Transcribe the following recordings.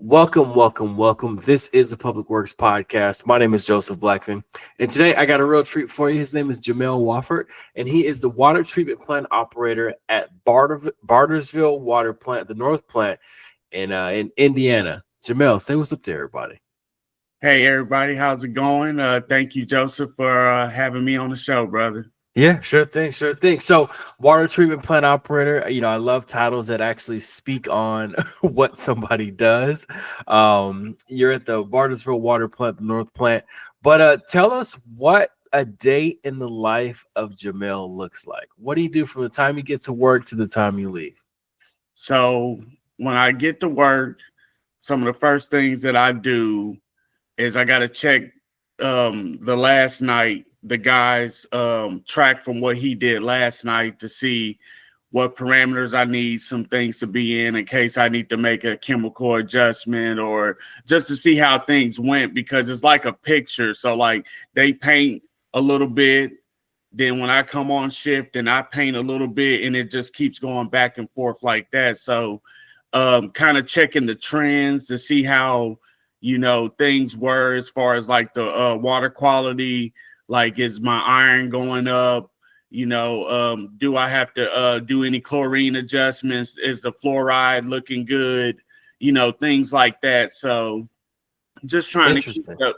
Welcome, welcome, welcome. This is a Public Works podcast. My name is Joseph Blackman, and today I got a real treat for you. His name is Jamel Wofford, and he is the water treatment plant operator at Bargersvilles Water Plant, the North Plant in Indiana. Jamel, say what's up to everybody. Hey, everybody. How's it going? Thank you, Joseph, for having me on the show, brother. Yeah, sure thing, sure thing. So, water treatment plant operator, I love titles that actually speak on what somebody does. You're at the Bargersville Water Plant, the North Plant. But tell us what a day in the life of Jamel looks like. What do you do from the time you get to work to the time you leave? So, when I get to work, some of the first things that I do is I got to check the last night, the guy's track from what he did last night to see what parameters I need some things to be in case I need to make a chemical adjustment or just to see how things went, because it's like a picture. So like they paint a little bit, then when I come on shift and I paint a little bit, and it just keeps going back and forth like that. So kind of checking the trends to see how things were as far as like the water quality. Like, is my iron going up? Do I have to do any chlorine adjustments? Is the fluoride looking good? Things like that. So just trying to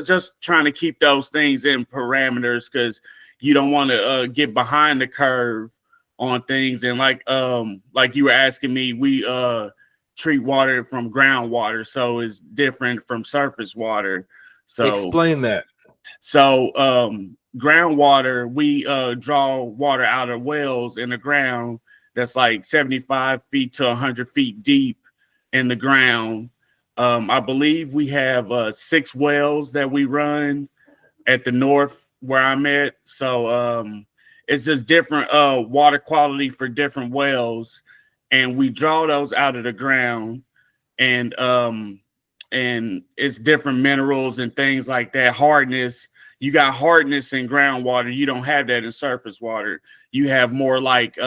just trying to keep those things in parameters, because you don't want to get behind the curve on things. And like you were asking me, we treat water from groundwater, so it's different from surface water. So explain that. So groundwater, we draw water out of wells in the ground that's like 75 feet to 100 feet deep in the ground. I believe we have 6 wells that we run at the north where I'm at. So it's just different water quality for different wells. And we draw those out of the ground, and it's different minerals and things like that. Hardness, you got hardness in groundwater. You don't have that in surface water. You have more like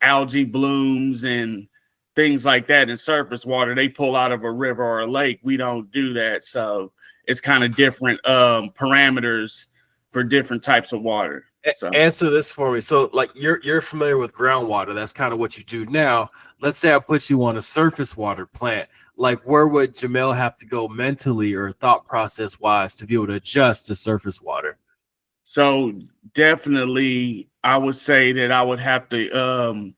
algae blooms and things like that in surface water. They pull out of a river or a lake. We don't do that. So it's kind of different parameters for different types of water. So Answer this for me. So, like, you're familiar with groundwater. That's kind of what you do now. Let's say I put you on a surface water plant. Like, where would Jamel have to go mentally or thought process wise to be able to adjust to surface water? So definitely, I would say that I would have to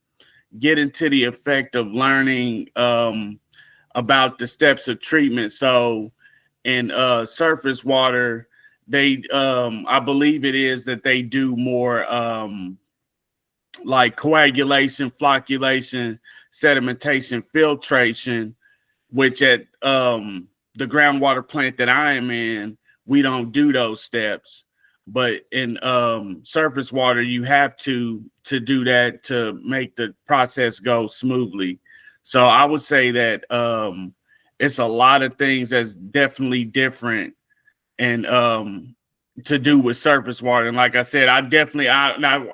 get into the effect of learning about the steps of treatment. So in surface water, they I believe it is that they do more like coagulation, flocculation, sedimentation, filtration, which at the groundwater plant that I am in, we don't do those steps. But in surface water, you have to do that to make the process go smoothly. So I would say that it's a lot of things that's definitely different and to do with surface water. And like I said, I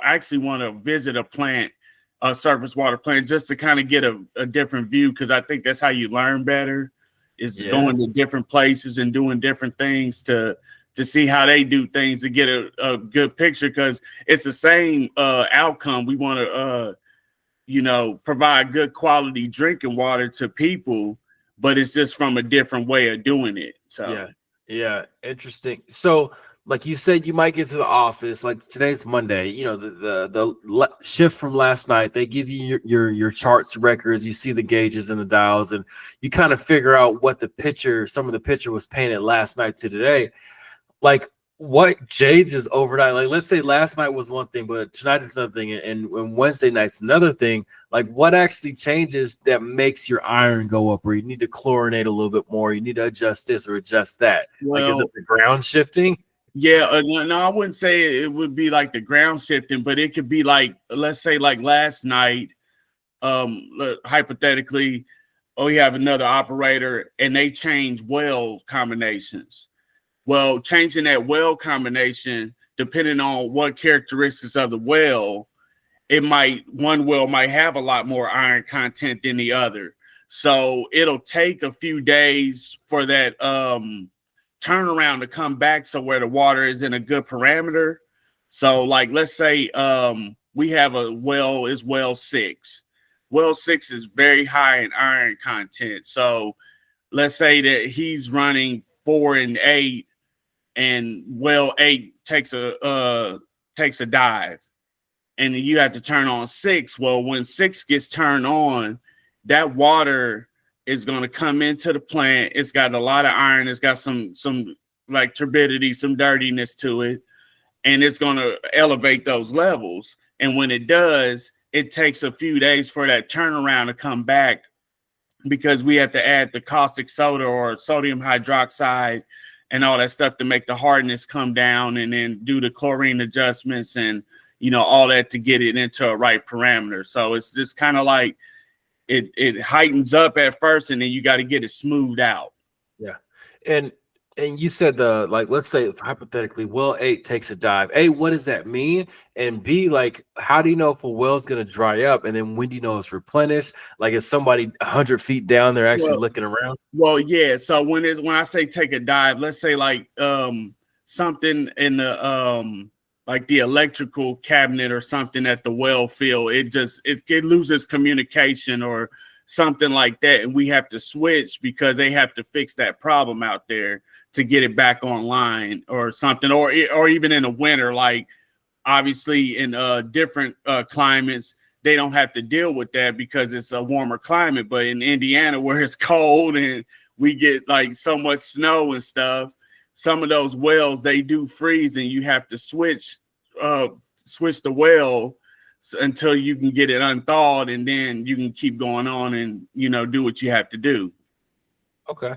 actually want to visit a surface water plant, just to kind of get a different view, because I think that's how you learn better, is going to different places and doing different things to see how they do things, to get a good picture, because it's the same outcome. We want to provide good quality drinking water to people, but it's just from a different way of doing it. So yeah, interesting. So, like you said, you might get to the office. Like, today's Monday. The shift from last night. They give you your charts, records. You see the gauges and the dials, and you kind of figure out what some of the picture was painted last night to today. Like, what changes overnight? Like, let's say last night was one thing, but tonight is another thing, and Wednesday night's another thing. Like, what actually changes that makes your iron go up, or you need to chlorinate a little bit more, you need to adjust this or adjust that? Like, is it the ground shifting? Yeah, no, I wouldn't say it would be like the ground shifting, but it could be like, let's say like last night, hypothetically, we have another operator and they change well combinations. Well, changing that well combination, depending on what characteristics of the well, one well might have a lot more iron content than the other. So it'll take a few days for that turnaround to come back, so where the water is in a good parameter. So like, let's say we have a well, is well 6. Well 6 is very high in iron content. So let's say that he's running 4 and 8, and well 8 takes a dive, and then you have to turn on 6. Well, when 6 gets turned on, that water is going to come into the plant. It's got a lot of iron. It's got some like turbidity, some dirtiness to it, and it's going to elevate those levels. And when it does, it takes a few days for that turnaround to come back, because we have to add the caustic soda or sodium hydroxide and all that stuff to make the hardness come down, and then do the chlorine adjustments and, you know, all that to get it into a right parameter. So it's just kind of like it heightens up at first, and then you got to get it smoothed out. Yeah. And you said like, let's say hypothetically, well 8 takes a dive. A, what does that mean? And B, like, how do you know if a well is going to dry up? And then when do you know it's replenished? Like, is somebody 100 feet down there actually looking around? Well, yeah. So when I say take a dive, let's say like something in the like the electrical cabinet or something at the well field, it loses communication or something like that, and we have to switch because they have to fix that problem out there to get it back online or something. Or even in the winter, like obviously in different climates, they don't have to deal with that because it's a warmer climate. But in Indiana, where it's cold and we get like so much snow and stuff, some of those wells, they do freeze, and you have to switch the well until you can get it unthawed, and then you can keep going on and, you know, do what you have to do. Okay.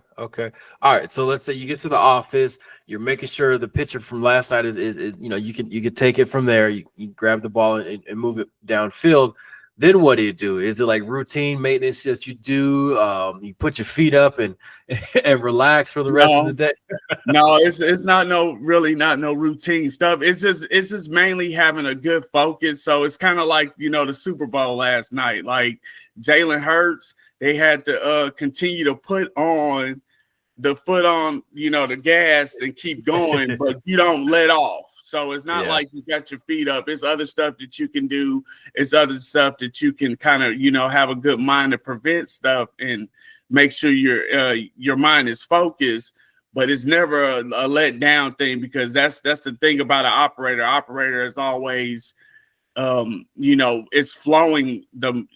All right. So let's say you get to the office, you're making sure the picture from last night is you know, you can take it from there. You grab the ball and move it downfield. Then what do you do? Is it like routine maintenance that you do? You put your feet up and and relax for the rest of the day? No, it's not no routine stuff. It's just mainly having a good focus. So it's kind of like, you know, the Super Bowl last night. Like Jalen Hurts, they had to continue to put on the foot on, you know, the gas and keep going, but you don't let off. So it's not like you got your feet up. It's other stuff that you can do. It's other stuff that you can kind of, you know, have a good mind to prevent stuff and make sure your mind is focused. But it's never a let down thing, because that's the thing about an operator. Operator is always, you know, it's flowing. The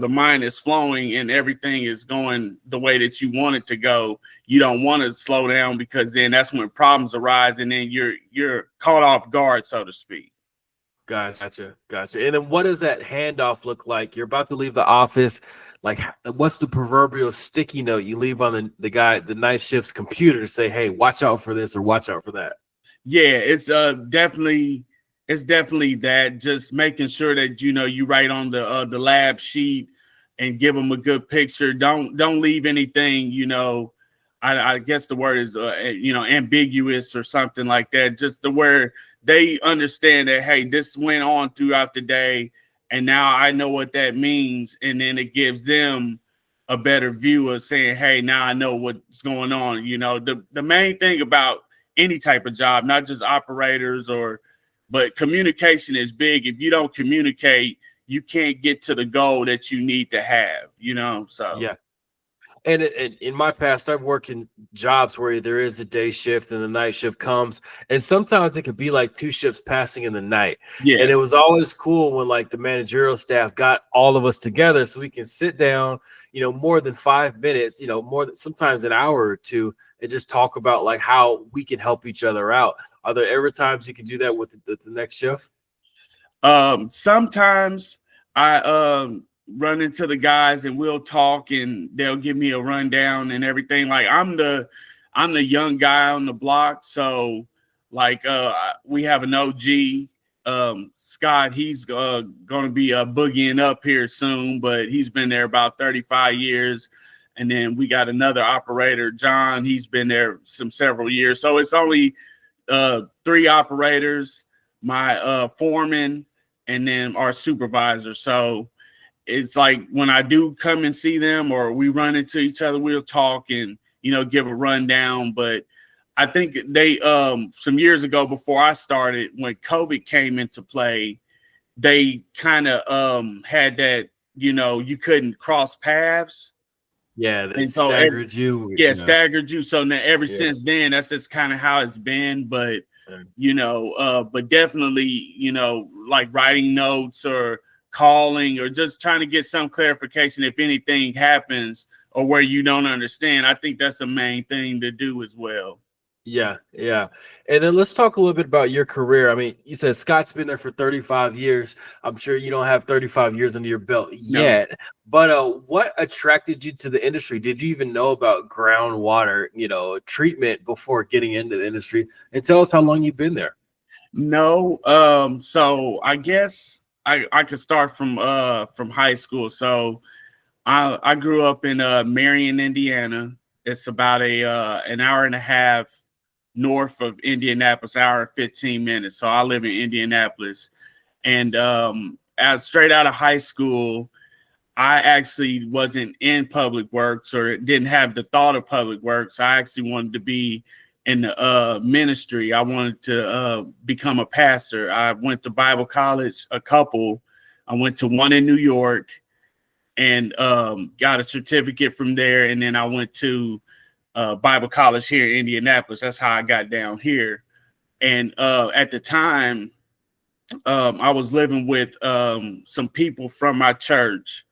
mind is flowing and everything is going the way that you want it to go. You don't want to slow down, because then that's when problems arise, and then you're caught off guard, so to speak. Gotcha. And then what does that handoff look like? You're about to leave the office. Like, what's the proverbial sticky note you leave on the night shift's computer to say, hey, watch out for this or watch out for that? Yeah, it's definitely that. Just making sure that, you know, you write on the lab sheet and give them a good picture. Don't leave anything, you know, I guess the word is, you know, ambiguous or something like that. Just to where they understand that, hey, this went on throughout the day, and now I know what that means. And then it gives them a better view of saying, hey, now I know what's going on. You know, the main thing about any type of job, not just operators but communication is big. If you don't communicate, you can't get to the goal that you need to have, you know? So, yeah. And in my past, I've worked in jobs where there is a day shift and the night shift comes, and sometimes it could be like 2 shifts passing in the night. yes. And it was always cool when like the managerial staff got all of us together so we can sit down, you know, more than 5 minutes, you know, more than sometimes an hour or two, and just talk about like how we can help each other out. Are there ever times you can do that with the next shift? Sometimes I run into the guys and we'll talk, and they'll give me a rundown and everything. Like I'm the young guy on the block, so like we have an OG, Scott. He's going to be boogieing up here soon, but he's been there about 35 years. And then we got another operator, John. He's been there several years. So it's only 3 operators, my foreman, and then our supervisor. So it's like when I do come and see them or we run into each other, we'll talk and, give a rundown. But I think they, some years ago before I started, when COVID came into play, they kind of had that, you couldn't cross paths. Yeah, they And so, staggered you. staggered you. So now ever Yeah. since then, that's just kind of how it's been. But, Yeah. but definitely, like writing notes or calling or just trying to get some clarification if anything happens or where you don't understand. I think that's the main thing to do as well. Yeah, yeah. And then let's talk a little bit about your career. I mean, you said Scott's been there for 35 years. I'm sure you don't have 35 years under your belt No. yet, but what attracted you to the industry? Did you even know about groundwater, treatment before getting into the industry? And tell us how long you've been there. No. So I guess I could start from high school. So I grew up in Marion, Indiana. It's about an hour and a half north of Indianapolis, hour and 15 minutes. So I live in Indianapolis. And straight out of high school, I actually wasn't in public works or didn't have the thought of public works. I actually wanted to be in the ministry. I wanted to become a pastor. I went to Bible college, a couple. I went to one in New York and got a certificate from there. And then I went to Bible college here in Indianapolis. That's how I got down here. And at the time, I was living with some people from my church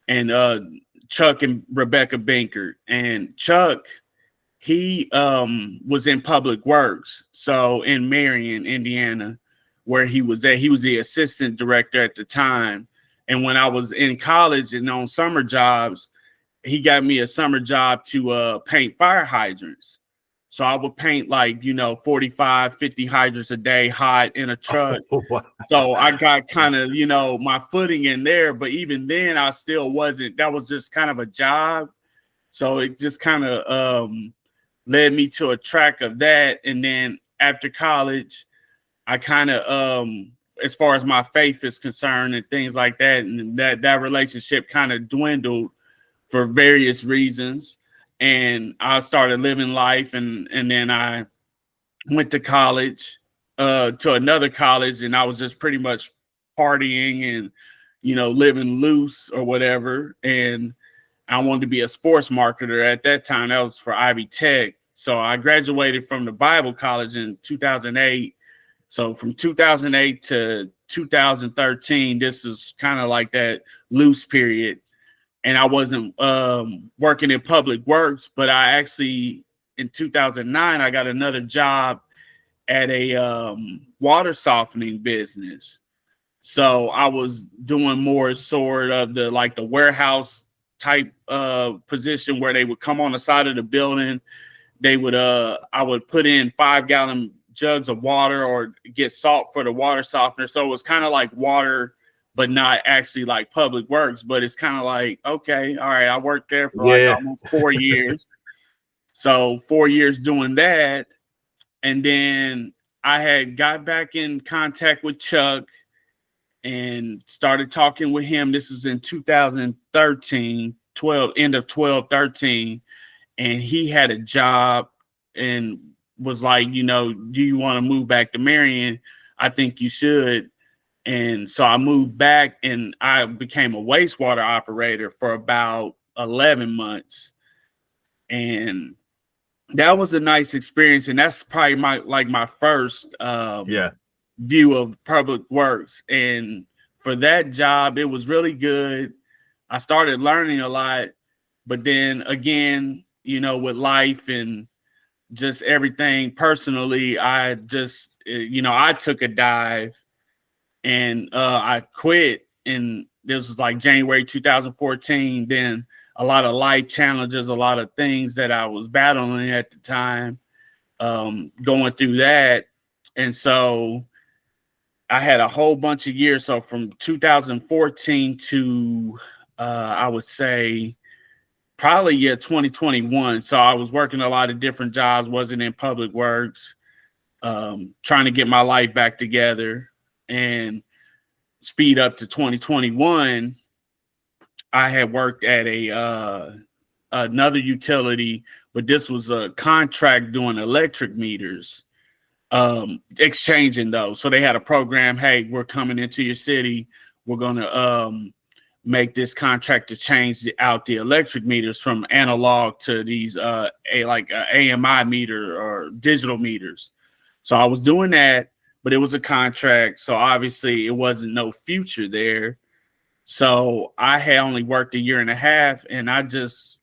and Chuck and Rebecca Binkert. And Chuck, he was in public works. So in Marion, Indiana, where he was at, he was the assistant director at the time. And when I was in college and on summer jobs, he got me a summer job to paint fire hydrants. So I would paint 45, 50 hydrants a day hot in a truck. Oh, wow. So I got kind of, my footing in there. But even then, I still wasn't. That was just kind of a job. So it just kind of led me to a track of that. And then after college, I kind of, as far as my faith is concerned and things like that, and that relationship kind of dwindled for various reasons. And I started living life, and then I went to college, to another college, and I was just pretty much partying and, living loose or whatever. And I wanted to be a sports marketer at that time. That was for Ivy Tech. So I graduated from the Bible college in 2008. So from 2008 to 2013, this is kind of like that loose period. And I wasn't working in public works, but I actually, in 2009, I got another job at a water softening business. So I was doing more sort of the warehouse type position where they would come on the side of the building. They would I would put in 5-gallon jugs of water or get salt for the water softener. So it was kind of like water, but not actually like public works. But it's kind of like, okay, all right, I worked there for almost 4 years. So 4 years doing that. And then I had got back in contact with Chuck and started talking with him. This is in 2013, end of 13. And he had a job and was like, do you want to move back to Marion? I think you should. And so I moved back and I became a wastewater operator for about 11 months. And that was a nice experience. And that's probably my first view of public works. And for that job, it was really good. I started learning a lot. But then again, with life and just everything personally, I just, I took a dive and I quit. And this was like January 2014. Then a lot of life challenges, a lot of things that I was battling at the time, going through that. And so I had a whole bunch of years. So from 2014 to, I would say, probably 2021. So I was working a lot of different jobs, wasn't in public works, trying to get my life back together and speed up to 2021. I had worked at another utility, but this was a contract doing electric meters, exchanging those. So they had a program. Hey, we're coming into your city. We're going to make this contract to change out the electric meters from analog to these AMI meter or digital meters. So I was doing that, but it was a contract. So obviously it wasn't no future there. So I had only worked a year and a half, and I just,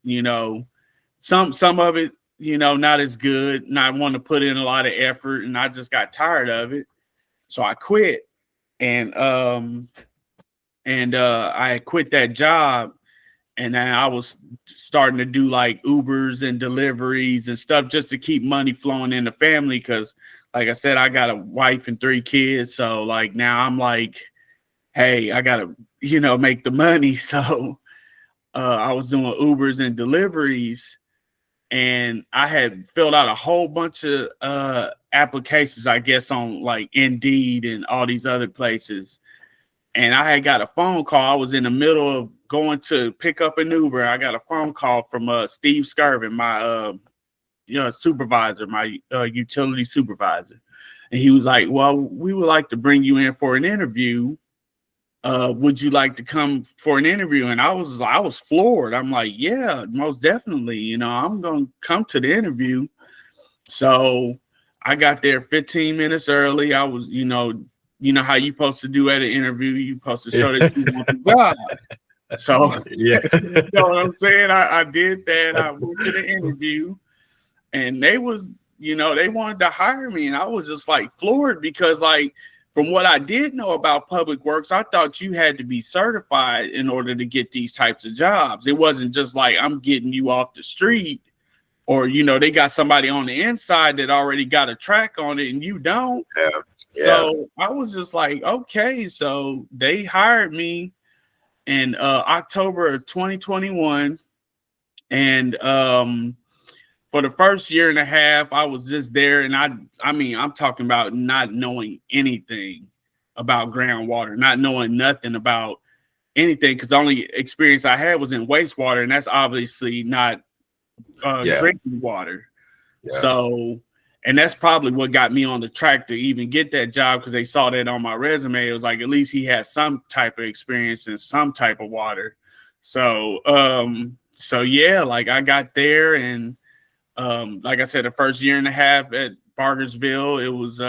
some of it, not as good, not want to put in a lot of effort, and I just got tired of it. So I quit. And I quit that job, and then I was starting to do like Ubers and deliveries and stuff just to keep money flowing in the family. Cause like I said, I got a wife and 3 kids. So like now I'm like, hey, I gotta, make the money. So I was doing Ubers and deliveries, and I had filled out a whole bunch of applications, I guess, on like Indeed and all these other places. And I had got a phone call. I was in the middle of going to pick up an Uber. I got a phone call from Steve Skirvin, my supervisor, my utility supervisor. And he was like, well, we would like to bring you in for an interview. Would you like to come for an interview? And I was floored. I'm like, yeah, most definitely. I'm going to come to the interview. So I got there 15 minutes early. I was, how you supposed to do at an interview. You supposed to show that you want the job. So, yeah, you know what I'm saying? I did that. I went to the interview, and they was, they wanted to hire me. And I was just like floored because like, from what I did know about public works, I thought you had to be certified in order to get these types of jobs. It wasn't just like I'm getting you off the street, or, they got somebody on the inside that already got a track on it and you don't. Yeah. So I was just like, okay. So they hired me in October of 2021. And for the first year and a half, I was just there. And I'm talking about not knowing anything about groundwater, not knowing nothing about anything, because the only experience I had was in wastewater, and that's obviously not drinking water. Yeah. So, and that's probably what got me on the track to even get that job, because they saw that on my resume. It was like, at least he has some type of experience in some type of water. So, yeah, like I got there, and like I said, the first year and a half at Bargersville, it was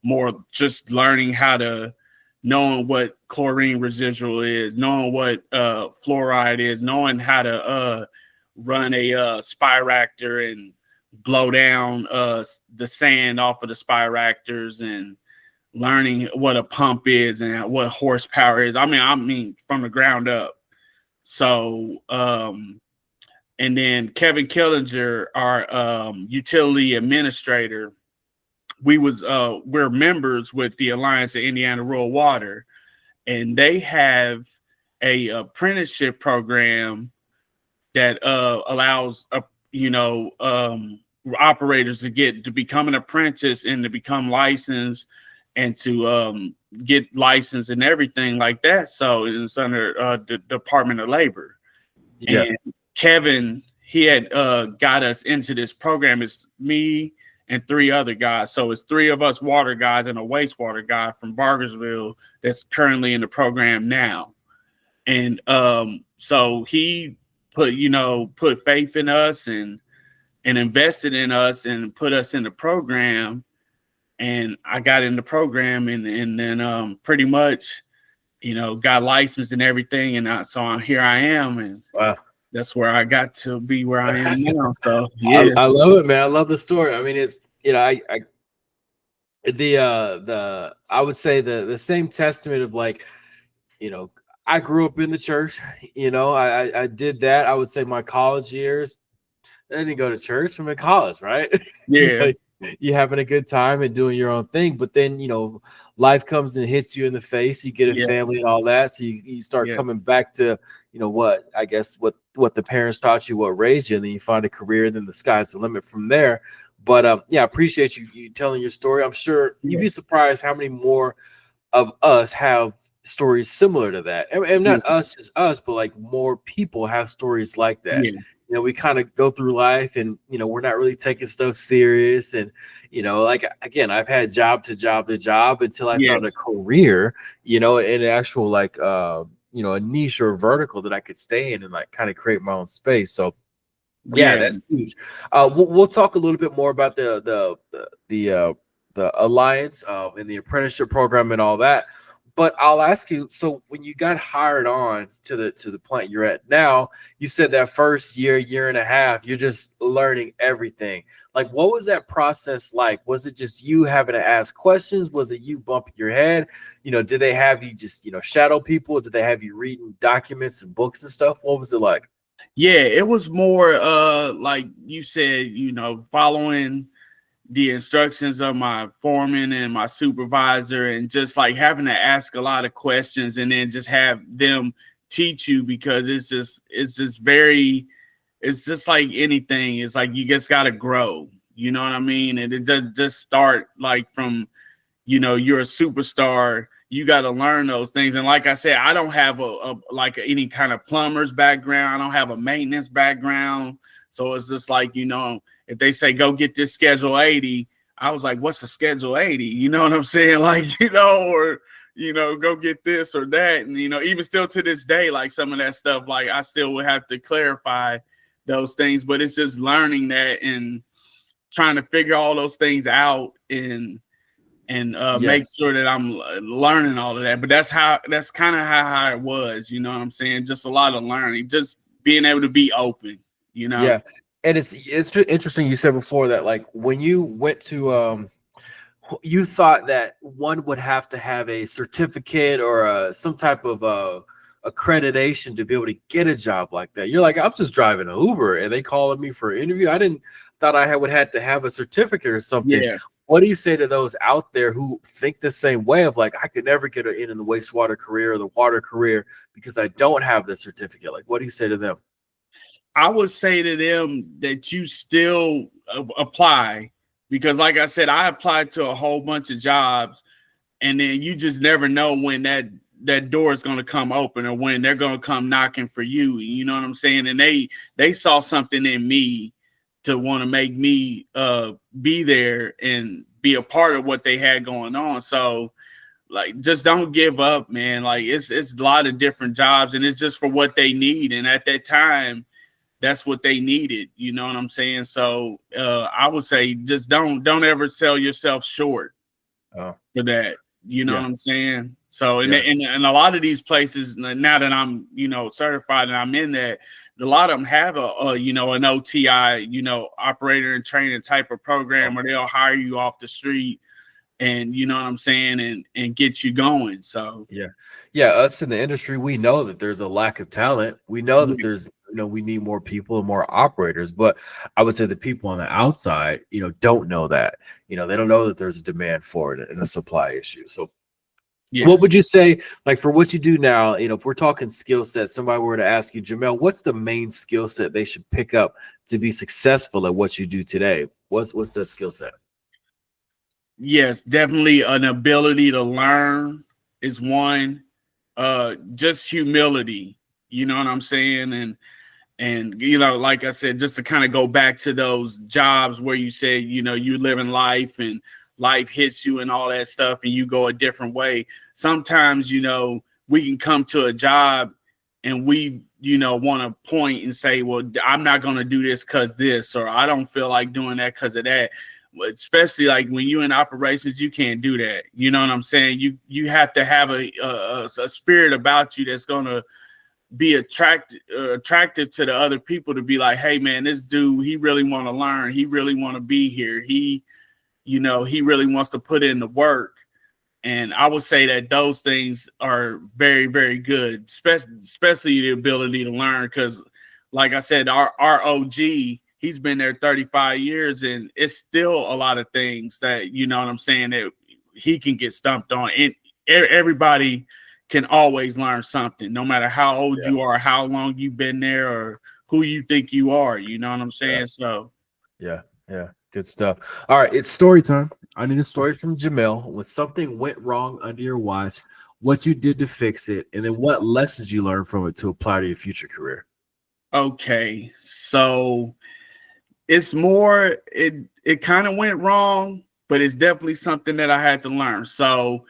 more just learning how to, knowing what chlorine residual is, knowing what fluoride is, knowing how to run a spiractor and blow down the sand off of the spiractors, and learning what a pump is and what horsepower is. I mean from the ground up. So and then Kevin Killinger, our utility administrator, we're members with the Alliance of Indiana Rural Water, and they have a apprenticeship program that allows operators to become an apprentice and to become licensed and to get licensed and everything like that. So it's under the Department of Labor. Yeah. And Kevin, he had got us into this program. It's me and 3 other guys. So it's 3 of us water guys and a wastewater guy from Bargersville that's currently in the program now. And so he put faith in us and invested in us and put us in the program. And I got in the program, and then pretty much, got licensed and everything. And so here I am. And wow. That's where I got to be where I am now. So yeah, I love it, man. I love the story. I mean, it's I would say the same testament of like, I grew up in the church. I did that. I would say my college years, I didn't go to church. I'm in college, right? Yeah. You having a good time and doing your own thing, but then life comes and hits you in the face. You get a family and all that, so you start coming back to what I guess what the parents taught you, what raised you, and then you find a career, and then the sky's the limit from there. But I appreciate you telling your story. I'm sure you'd be surprised how many more of us have stories similar to that, and Yeah, not us, just us, but like more people have stories like that. yeah, We kind of go through life, and we're not really taking stuff serious, and like again, I've had job to job to job until I found a yes, career, in an actual like a niche or a vertical that I could stay in and like kind of create my own space. So yeah, yeah, that's huge. We'll talk a little bit more about the alliance and the apprenticeship program and all that. But I'll ask you. So when you got hired on to the plant you're at now, you said that first year and a half, you're just learning everything. Like, what was that process like? Was it just you having to ask questions? Was it you bumping your head? Did they have you just shadow people? Did they have you reading documents and books and stuff? What was it like? yeah. It was more like you said, following the instructions of my foreman and my supervisor, and just like having to ask a lot of questions and then just have them teach you, because it's just like anything. It's like you just got to grow, you know what I mean? And it does just start like from, you're a superstar, you got to learn those things. And like I said, I don't have like any kind of plumber's background. I don't have a maintenance background. So it's just like, if they say, go get this schedule 80, I was like, what's a schedule 80? You know what I'm saying? Like, or, go get this or that. And, even still to this day, like some of that stuff, like I still would have to clarify those things, but it's just learning that and trying to figure all those things out and Yeah. make sure that I'm learning all of that. But that's kind of how it was, you know what I'm saying? Just a lot of learning, just being able to be open, Yeah. And it's interesting you said before that like when you went to you thought that one would have to have a certificate or some type of accreditation to be able to get a job like that. You're like, I'm just driving an Uber and they calling me for an interview. I didn't thought would have to have a certificate or something. Yeah. What do you say to those out there who think the same way of like, I could never get in the wastewater career or the water career because I don't have the certificate? Like, what do you say to them? I would say to them that you still apply, because like I said, I applied to a whole bunch of jobs, and then you just never know when that door is going to come open or when they're going to come knocking for you. You know what I'm saying? And they saw something in me to want to make me be there and be a part of what they had going on. So like, just don't give up, man. Like it's a lot of different jobs, and it's just for what they need. And at that time, that's what they needed. You know what I'm saying? So I would say just don't ever sell yourself short Oh, for that. You know what yeah. I'm saying? So Yeah. and a lot of these places, now that I'm certified and I'm in that, a lot of them have a an OTI operator and training type of program where they'll hire you off the street, and you know what I'm saying, and get you going. So Yeah, us in the industry, we know that there's a lack of talent. We know that yeah, there's, we need more people and more operators. But I would say the people on the outside, don't know that. They don't know that there's a demand for it and a supply issue. So what yes. would you say, like for what you do now, if we're talking skill sets, somebody were to ask you, Jamel, what's the main skill set they should pick up to be successful at what you do today? What's that skill set? Yes, definitely an ability to learn is one. Just humility, you know what I'm saying? And like I said, just to kind of go back to those jobs where you said, you live in life and life hits you and all that stuff, and you go a different way. Sometimes, we can come to a job and we, want to point and say, well, I'm not going to do this because this, or I don't feel like doing that because of that. Especially like when you're in operations, you can't do that. You know what I'm saying? You have to have a spirit about you that's going to be attractive to the other people, to be like, hey man, this dude, he really want to learn. He really want to be here. He really wants to put in the work. And I would say that those things are very, very good, especially the ability to learn. Because like I said, our OG, he's been there 35 years, and it's still a lot of things that, you know what I'm saying, that he can get stumped on. And everybody can always learn something, no matter how old Yeah. you are, how long you've been there, or who you think you are. You know what I'm Yeah. saying? So Yeah. Yeah. Good stuff. All right. It's story time. I need a story from Jamel. When something went wrong under your watch, what you did to fix it, and then what lessons you learned from it to apply to your future career. Okay, so it's more it kind of went wrong, but it's definitely something that I had to learn. So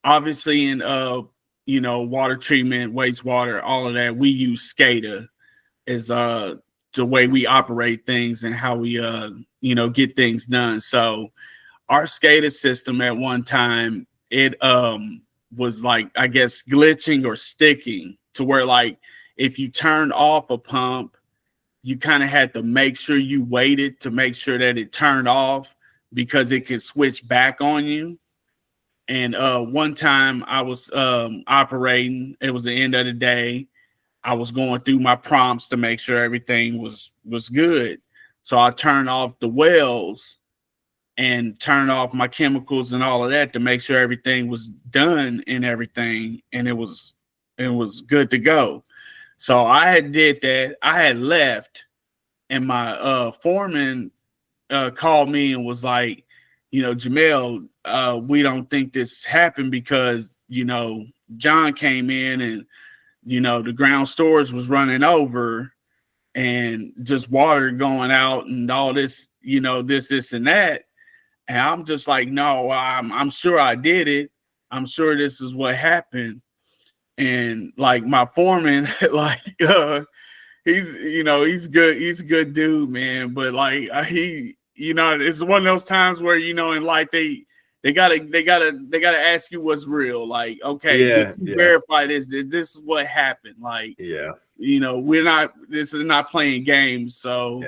obviously in water treatment, wastewater, all of that, we use SCADA as the way we operate things and how we get things done. So our SCADA system at one time, it was like, I guess, glitching or sticking to where, like, if you turned off a pump, you kind of had to make sure you waited to make sure that it turned off because it could switch back on you. And one time I was operating, it was the end of the day. I was going through my prompts to make sure everything was good. So I turned off the wells and turned off my chemicals and all of that to make sure everything was done and everything. And it was good to go. So I had did that. I had left, and my foreman called me and was like, Jamel, we don't think this happened because, John came in and, the ground storage was running over and just water going out and all this, this and that. And I'm just like, no, I'm sure I did it. I'm sure this is what happened. And like my foreman, like he's good. He's a good dude, man. But like it's one of those times where in life they gotta ask you what's real. Like, okay, did you verify this? This is what happened. Like, this is not playing games. So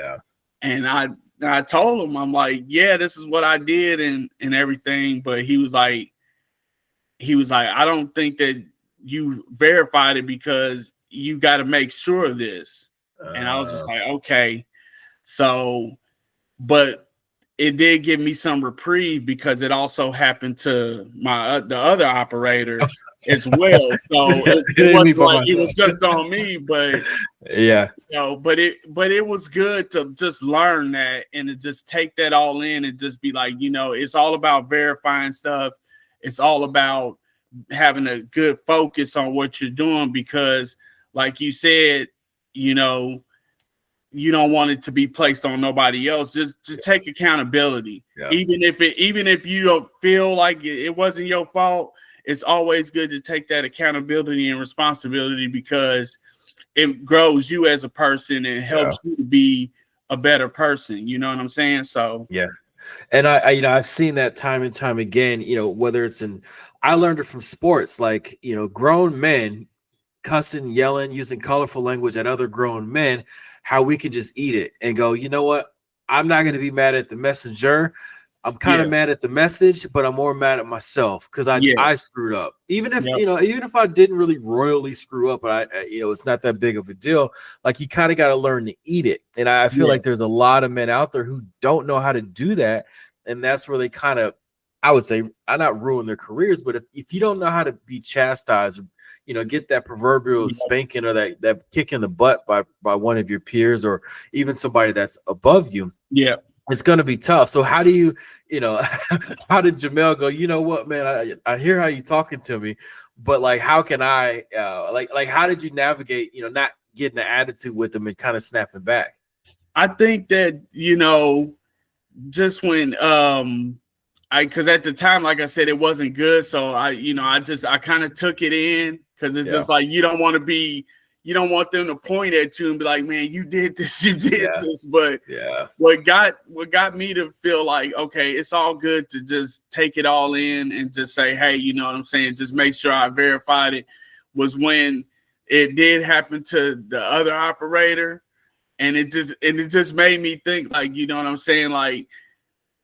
and I told him, I'm like, yeah, this is what I did and everything. But he was like, I don't think that you verified it because you got to make sure of this. And I was just like, okay. So, but it did give me some reprieve because it also happened to the other operator as well. So it wasn't like it was just on me, but but it was good to just learn that and to just take that all in and just be like, it's all about verifying stuff. It's all about having a good focus on what you're doing because, like you said, you don't want it to be placed on nobody else. Just take accountability. Even if you don't feel like it wasn't your fault, it's always good to take that accountability and responsibility because it grows you as a person and helps you to be a better person. You know what I'm saying? So and I've seen that time and time again. Whether it's I learned it from sports, like grown men cussing, yelling, using colorful language at other grown men, how we can just eat it and go, you know what? I'm not going to be mad at the messenger. I'm kind of mad at the message, but I'm more mad at myself because I screwed up. Even if I didn't really royally screw up, but it's not that big of a deal. Like you kind of got to learn to eat it. And I feel like there's a lot of men out there who don't know how to do that. And that's where they kind of, I would say, I not ruin their careers, but if you don't know how to be chastised, get that proverbial spanking or that kick in the butt by one of your peers or even somebody that's above you, it's going to be tough. So how do you, how did Jamel go, you know what, man, I hear how you talking to me, but like, how can I, like, how did you navigate, not getting an attitude with them and kind of snapping back? I think that, just when, because at the time, like I said, it wasn't good. So I kind of took it in because it's just like, you don't want them to point at you and be like, man, you did this. But what got me to feel like, okay, it's all good to just take it all in and just say, hey, you know what I'm saying? Just make sure I verified it was when it did happen to the other operator. And it just made me think like, you know what I'm saying? Like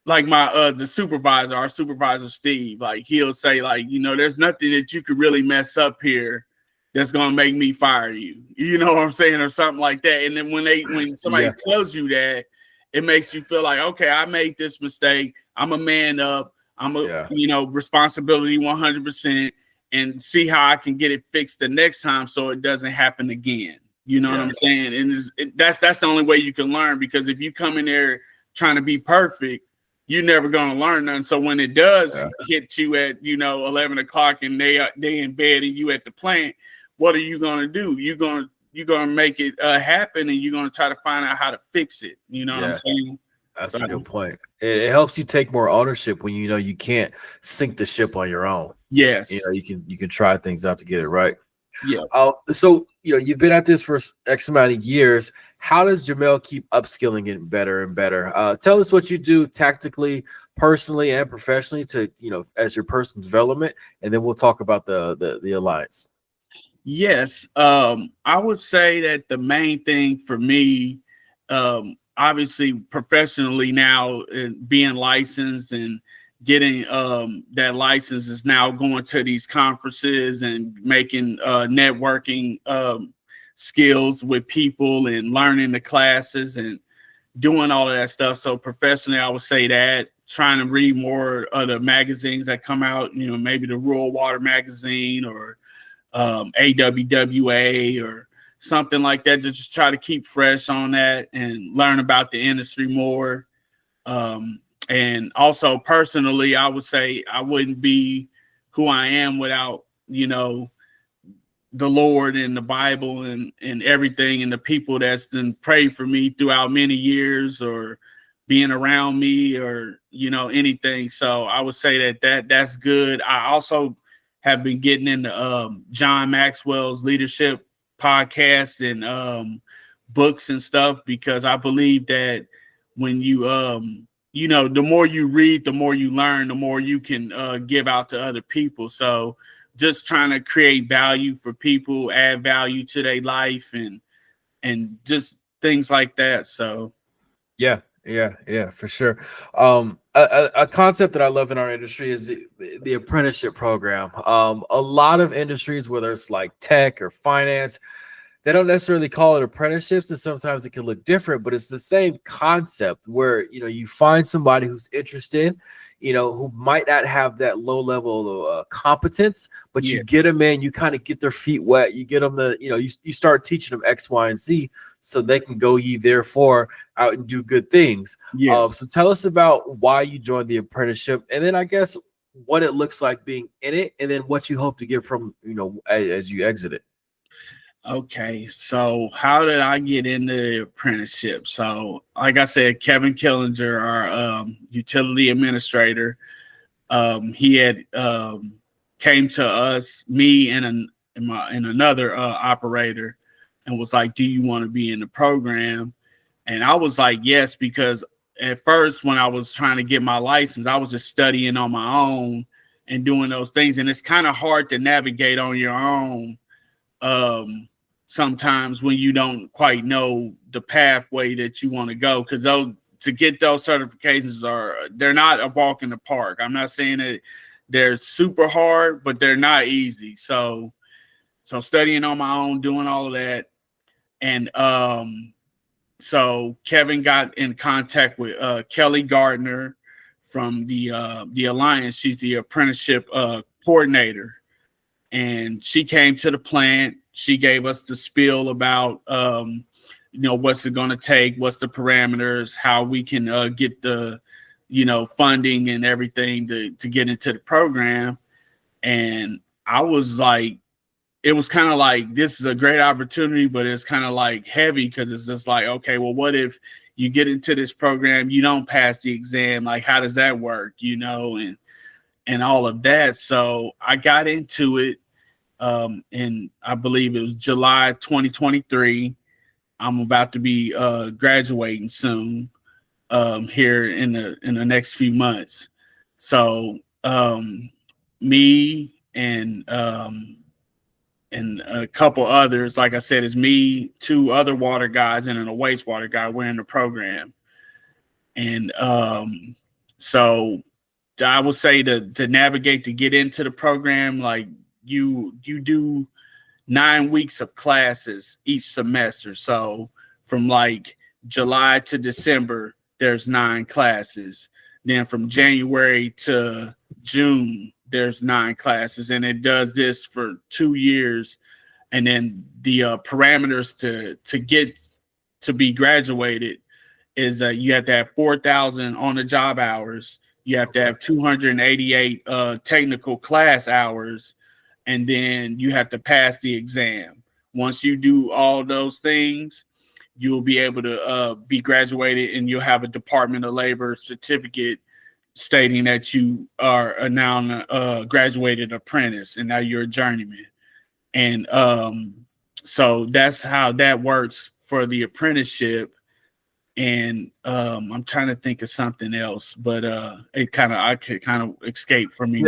my the supervisor, our supervisor Steve, like he'll say like, there's nothing that you could really mess up here that's gonna make me fire you. You know what I'm saying, or something like that. And then when somebody tells you that, it makes you feel like, okay, I made this mistake. I'm a man up. I'm a responsibility 100%, and see how I can get it fixed the next time so it doesn't happen again. You know what I'm saying? And that's the only way you can learn, because if you come in there trying to be perfect, you're never gonna learn nothing. So when it does Yeah. hit you at 11 o'clock and they in bed and you at the plant, what are you gonna do? You're gonna make it happen, and you're gonna try to find out how to fix it. You know what I'm Yeah. saying? That's So, a good point. It helps you take more ownership when you know you can't sink the ship on your own. yes, You can try things out to get it right. yeah. So you've been at this for X amount of years. How does Jamel keep upskilling and better and better? Tell us what you do tactically, personally, and professionally to as your personal development, and then we'll talk about the alliance. Yes, I would say that the main thing for me, obviously professionally now, being licensed and getting that license is now going to these conferences and making networking skills with people and learning the classes and doing all of that stuff. So professionally, I would say that trying to read more of the magazines that come out, maybe the Rural Water Magazine or AWWA or something like that, to just try to keep fresh on that and learn about the industry more. And also personally, I would say I wouldn't be who I am without, the Lord and the Bible and everything, and the people that's been prayed for me throughout many years, or being around me, or anything. So I would say that's good. I also have been getting into John Maxwell's leadership podcast and books and stuff, because I believe that when you the more you read, the more you learn, the more you can give out to other people. So just trying to create value for people, add value to their life, and just things like that. So Yeah, for sure. A concept that I love in our industry is the apprenticeship program. A lot of industries, whether it's like tech or finance, they don't necessarily call it apprenticeships, and sometimes it can look different, but it's the same concept where you find somebody who's interested, who might not have that low level of competence, but yeah, you get them in, you kind of get their feet wet, you get them you start teaching them X, Y, and Z, so they can go ye therefore out and do good things. yes. So tell us about why you joined the apprenticeship, and then I guess what it looks like being in it, and then what you hope to get from as you exit it. Okay, so how did I get into the apprenticeship? So, like I said, Kevin Killinger, our utility administrator, he had came to us, me and another operator, and was like, "Do you want to be in the program?" And I was like, "Yes," because at first, when I was trying to get my license, I was just studying on my own and doing those things, and it's kind of hard to navigate on your own. Sometimes when you don't quite know the pathway that you want to go, because to get those certifications they're not a walk in the park. I'm not saying that they're super hard, but they're not easy. So studying on my own, doing all of that. And so Kevin got in contact with Kelly Gardner from the Alliance. She's the apprenticeship coordinator, and she came to the plant. She gave us the spiel about, what's it going to take, what's the parameters, how we can get the, funding and everything to get into the program. And I was like, it was kind of like, this is a great opportunity, but it's kind of like heavy, because it's just like, okay, well, what if you get into this program, you don't pass the exam? Like, how does that work, and all of that. So I got into it. And I believe it was July 2023. I'm about to be graduating soon, here in the next few months. So me and a couple others, like I said, is me, two other water guys, and then a wastewater guy. We're in the program, and so I would say to navigate to get into the program, like you do 9 weeks of classes each semester. So from like July to December, there's 9 classes. Then from January to June, there's 9 classes, and it does this for 2 years. And then the parameters to get to be graduated is you have to have 4,000 on the job hours. You have to have 288 technical class hours, and then you have to pass the exam. Once you do all those things, you'll be able to be graduated, and you'll have a Department of Labor certificate stating that you are now a graduated apprentice, and now you're a journeyman. And so that's how that works for the apprenticeship. And I'm trying to think of something else, but I could kind of escape from me.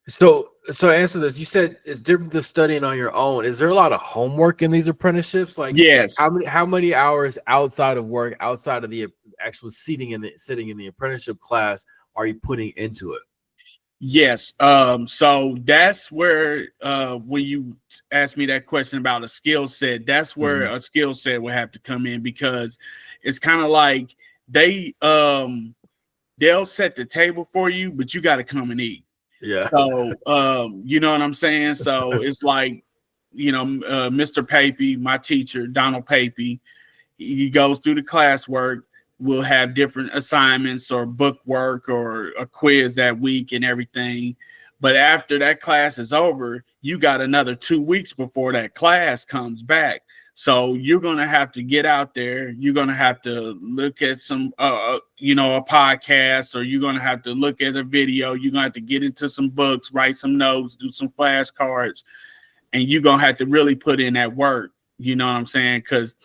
So answer this. You said it's different than studying on your own. Is there a lot of homework in these apprenticeships? Like, yes. How many hours outside of work, outside of the actual sitting in the apprenticeship class, are you putting into it? Yes. So that's where when you ask me that question about a skill set, that's where a skill set will have to come in, because it's kind of like they'll set the table for you, but you got to come and eat. Yeah. So you know what I'm saying? So it's like, Mr. Papey, my teacher, Donald Papey, he goes through the classwork. We'll have different assignments or book work or a quiz that week and everything. But after that class is over, you got another 2 weeks before that class comes back. So you're going to have to get out there. You're going to have to look at some, a podcast, or you're going to have to look at a video. You're going to have to get into some books, write some notes, do some flashcards, and you're going to have to really put in that work. You know what I'm saying? Because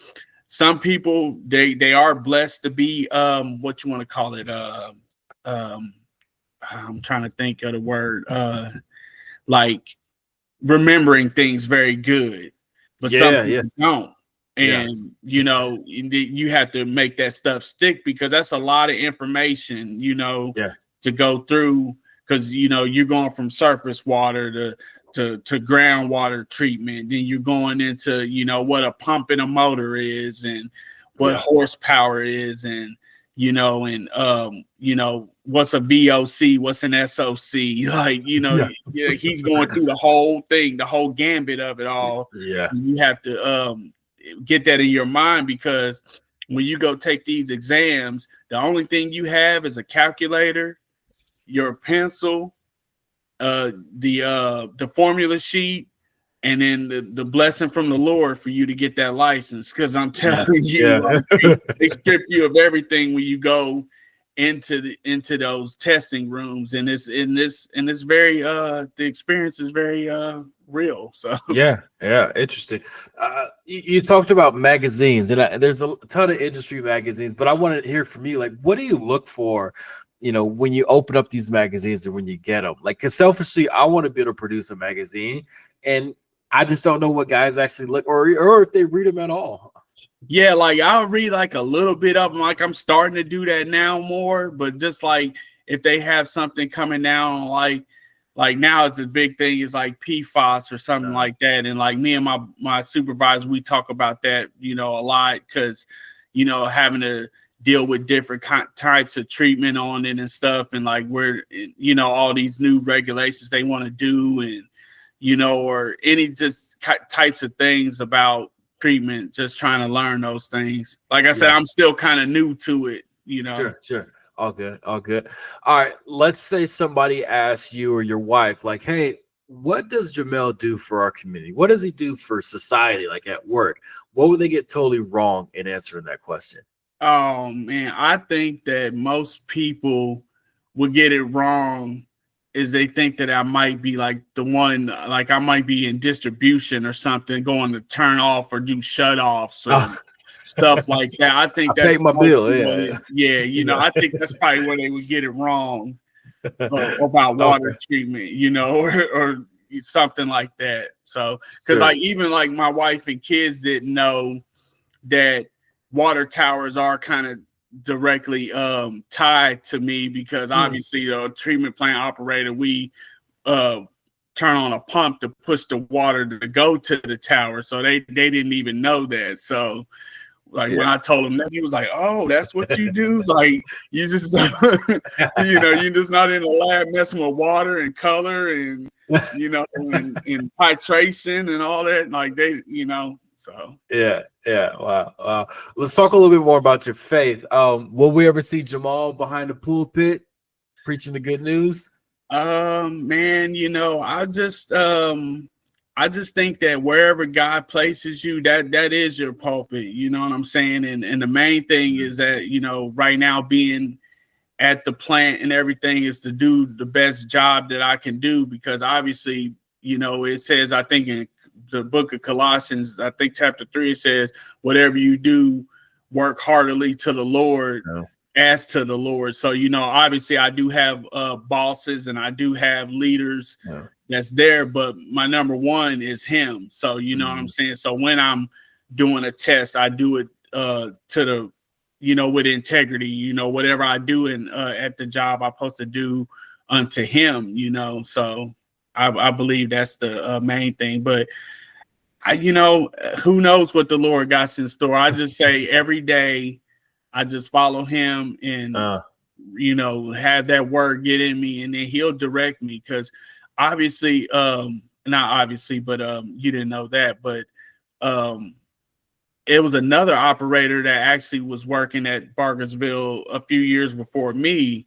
some people, they are blessed to be, what you want to call it? I'm trying to think of the word, like remembering things very good. But some people don't. And, you have to make that stuff stick, because that's a lot of information, to go through, because, you're going from surface water to groundwater treatment. Then you're going into, what a pump and a motor is, and what horsepower is, and, what's a VOC, what's an SOC, like, he's going through the whole thing, the whole gambit of it all. Yeah. And you have to get that in your mind, because when you go take these exams, the only thing you have is a calculator, your pencil, the formula sheet, and then the blessing from the Lord for you to get that license. Because I'm telling you, like, they strip you of everything when you go into those testing rooms, and it's very the experience is very real. So yeah, interesting. You talked about magazines, and there's a ton of industry magazines, but I want to hear from you, like, what do you look for, when you open up these magazines or when you get them? Like, because selfishly, I want to be able to produce a magazine, and I just don't know what guys actually look, or if they read them at all. Yeah, like I'll read like a little bit of them. Like I'm starting to do that now more, but just like if they have something coming down, like now the big thing is like PFAS or something like that. And like me and my supervisor, we talk about that, a lot, because, having to deal with different types of treatment on it and stuff. And like where, all these new regulations they want to do, and, or any just types of things about treatment, just trying to learn those things. Like I said, I'm still kind of new to it, Sure. All good. All right. Let's say somebody asks you or your wife, like, hey, what does Jamel do for our community? What does he do for society, like at work? What would they get totally wrong in answering that question? Oh man, I think that most people would get it wrong, is they think that I might be like the one, like I might be in distribution or something, going to turn off or do shut offs or stuff like that. I think that's my bill. I think that's probably where they would get it wrong about water treatment, or something like that. So, because like even like my wife and kids didn't know that water towers are kind of directly tied to me, because obviously the treatment plant operator, we turn on a pump to push the water to go to the tower, so they didn't even know that. So like when I told him that, he was like, oh, that's what you do? Like you just you're just not in the lab messing with water and color and and titration and all that, like they So Yeah, yeah. Wow. Let's talk a little bit more about your faith. Will we ever see Jamal behind the pulpit preaching the good news? Man, I just think that wherever God places you, that is your pulpit. You know what I'm saying? And the main thing is that, right now being at the plant and everything is to do the best job that I can do, because obviously, it says, I think in the book of Colossians, I think chapter 3, it says, whatever you do, work heartily to the Lord, as to the Lord. So, obviously I do have bosses and I do have leaders that's there, but my number one is him. So, you know what I'm saying? So when I'm doing a test, I do it to the, with integrity, whatever I do at the job, I'm supposed to do unto him, so I believe that's the main thing. But who knows what the Lord got in store. I just say every day I just follow him and, have that word get in me, and then he'll direct me. Because obviously, not obviously, but you didn't know that, but it was another operator that actually was working at Bargersville a few years before me.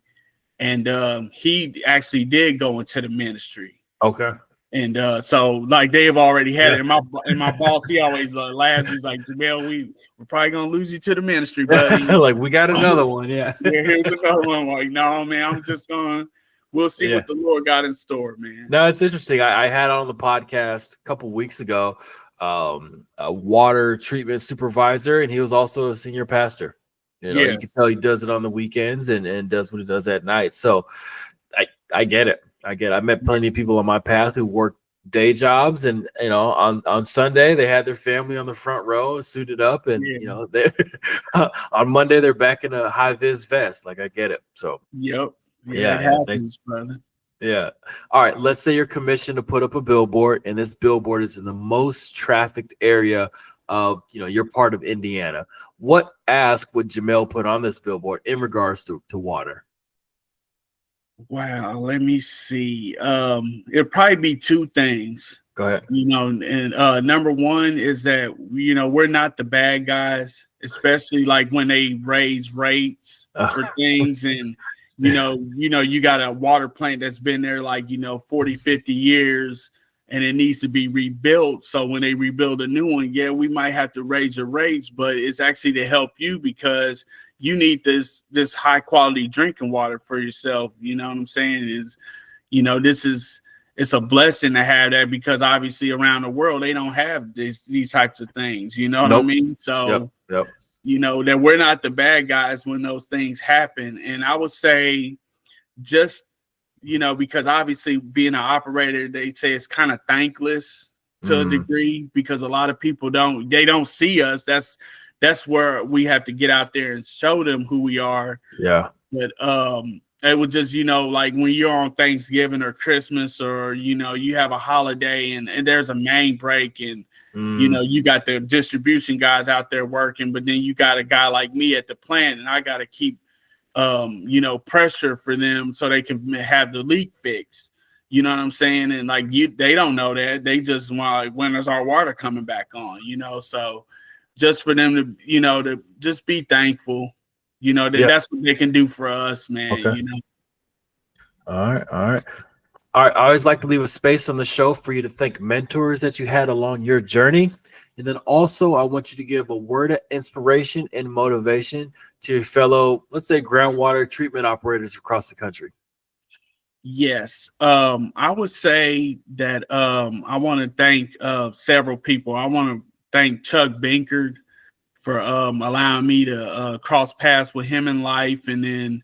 And he actually did go into the ministry. Okay. And so like they've already had it. And my boss, he always laughs. He's like, Jamel, we're probably gonna lose you to the ministry, buddy. Like, we got another one. Yeah. Yeah, here's another one. Like, no, man, we'll see what the Lord got in store, man. No, it's interesting. I had on the podcast a couple weeks ago a water treatment supervisor, and he was also a senior pastor. You can tell he does it on the weekends and does what he does at night. So I get it. I met plenty of people on my path who work day jobs, and on Sunday they had their family on the front row suited up, and they on Monday they're back in a high vis vest. Like, I get it. So it happens, brother. Yeah. All right. Let's say you're commissioned to put up a billboard, and this billboard is in the most trafficked area of, your part of Indiana. What ask would Jamel put on this billboard in regards to water? Wow. Let me see. It'd probably be two things. Go ahead. And number one is that, we're not the bad guys, especially like when they raise rates for things. And, you got a water plant that's been there like, 40, 50 years, and it needs to be rebuilt. So when they rebuild a new one, we might have to raise your rates, but it's actually to help you, because you need this high quality drinking water for yourself. You know what I'm saying? It's a blessing to have that, because obviously around the world, they don't have these types of things. You know what I mean? So, Yep. That we're not the bad guys when those things happen. And I would say just, because obviously being an operator, they say it's kind of thankless to a degree, because a lot of people don't see us. That's where we have to get out there and show them who we are. Yeah. But it would just, like when you're on Thanksgiving or Christmas, or, you have a holiday and there's a main break, and, you got the distribution guys out there working, but then you got a guy like me at the plant, and I got to keep, pressure for them so they can have the leak fixed. You know what I'm saying? And like they don't know that. They just want, like, when is our water coming back on? So just for them to, to just be thankful, that's what they can do for us, man. Okay. All right. I always like to leave a space on the show for you to thank mentors that you had along your journey. And then also, I want you to give a word of inspiration and motivation to your fellow, let's say, groundwater treatment operators across the country. Yes. I would say that I want to thank several people. I want to thank Chuck Binkard for allowing me to cross paths with him in life, and then,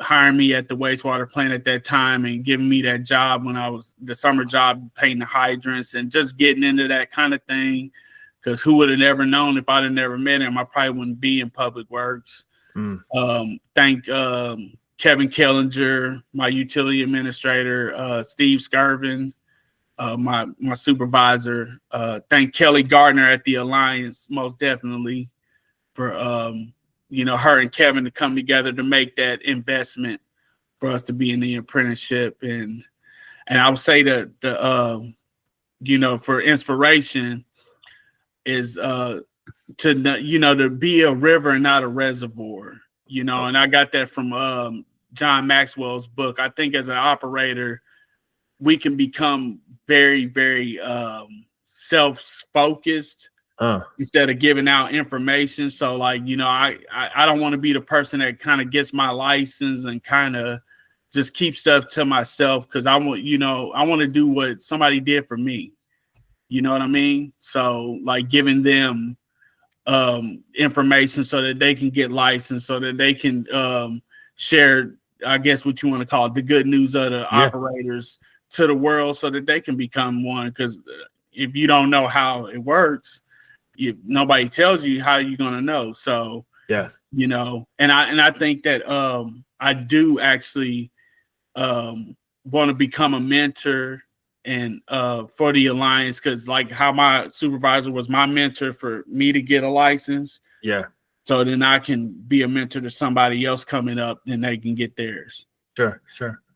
hiring me at the wastewater plant at that time, and giving me that job when I was the summer job painting the hydrants, and just getting into that kind of thing. Because who would have never known, if I'd have never met him, I probably wouldn't be in public works. Thank Kevin Kellinger, my utility administrator, Steve Skirvin, my supervisor. Thank Kelly Gardner at the Alliance, most definitely, for her and Kevin to come together to make that investment for us to be in the apprenticeship. And I would say that for inspiration, is to be a river and not a reservoir, and I got that from John Maxwell's book. I think as an operator, we can become very, very self-focused instead of giving out information. So like, I don't want to be the person that kind of gets my license and kind of just keep stuff to myself, because I want to do what somebody did for me. You know what I mean? So like giving them information so that they can get licensed, so that they can share, I guess what you want to call it, the good news of the operators to the world, so that they can become one. Because if you don't know how it works, if nobody tells you, how are you going to know? So and I think that I do actually want to become a mentor and for the Alliance, because like how my supervisor was my mentor for me to get a license. So then I can be a mentor to somebody else coming up, then they can get theirs. Sure.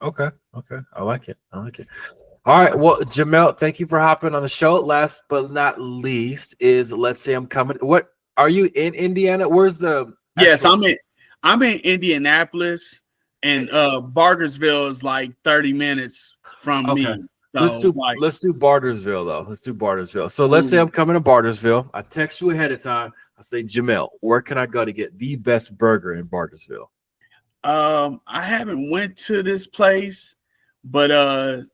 Okay. I like it. All right. Well, Jamel, thank you for hopping on the show. Last but not least is Let's Say I'm Coming. What are you in Indiana? Where's the Yes, I'm in Indianapolis, and Bargersville is like 30 minutes from me. So, let's do Bargersville though. Let's do Bargersville. So let's say I'm coming to Bargersville. I text you ahead of time. I say, Jamel, where can I go to get the best burger in Bargersville? I haven't went to this place, but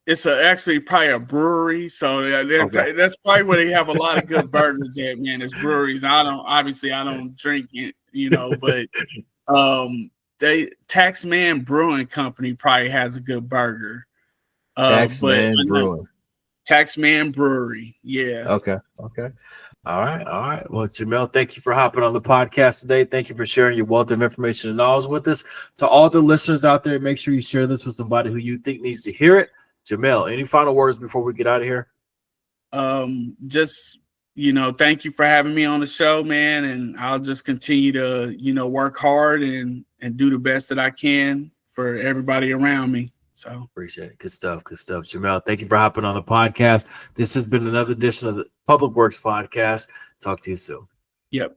it's actually probably a brewery. So that's probably where they have a lot of good burgers at, man. It's breweries. I don't drink it, but Taxman Brewing Company probably has a good burger. Taxman Brewing. Taxman Brewery. Yeah. Okay. All right. Well, Jamel, thank you for hopping on the podcast today. Thank you for sharing your wealth of information and knowledge with us. To all the listeners out there, make sure you share this with somebody who you think needs to hear it. Jamel, any final words before we get out of here? Just, thank you for having me on the show, man. And I'll just continue to, work hard and do the best that I can for everybody around me. So appreciate it. Good stuff. Jamel, thank you for hopping on the podcast. This has been another edition of the Public Works Podcast. Talk to you soon. Yep.